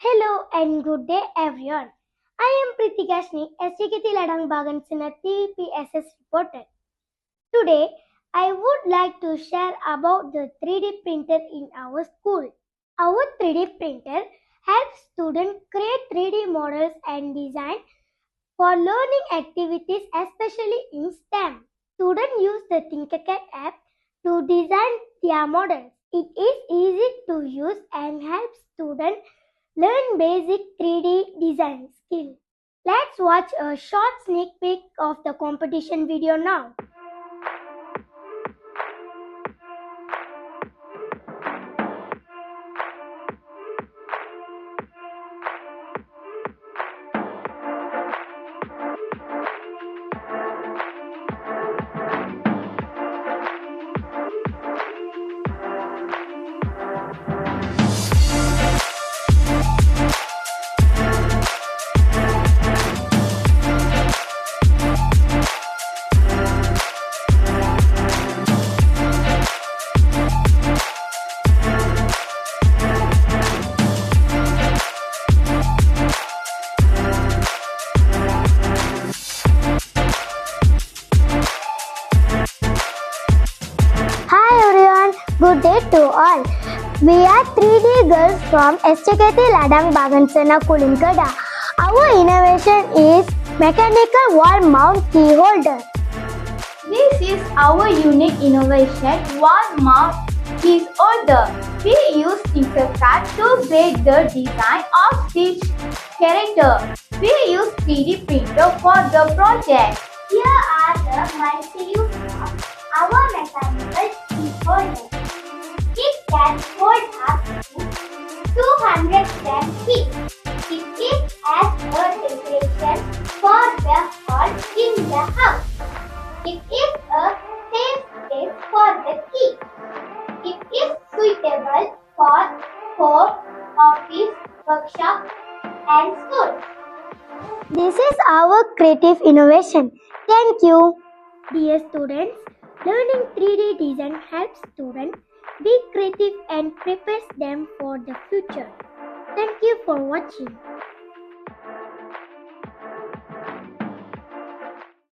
Hello and good day everyone. I am Priti Gashni, SJKT Ladang Bagansina TPSS reporter. Today, I would like to share about the 3D printer in our school. Our 3D printer helps students create 3D models and design for learning activities, especially in STEM. Students use the Tinkercad app to design their models. It is easy to use and helps students learn basic 3D design skills. Let's watch a short sneak peek of the competition video now. Hi everyone, good day to all. We are 3D girls from SJKT Ladang Bagansana Kulinkada. Our innovation is mechanical wall mount key holder. This is our unique innovation, wall mount key holder. We use Tinkercad to break the design of each character. We use 3D printer for the project. Here are the multi-use of our mechanical key holder. It can hold up to 200 gram keys. It is as a decoration for the hall in the house. It is a safe space for the key. It is suitable for home, office, workshop and school. This is our creative innovation. Thank you. Dear students, learning 3D design helps students be creative and prepares them for the future. Thank you for watching.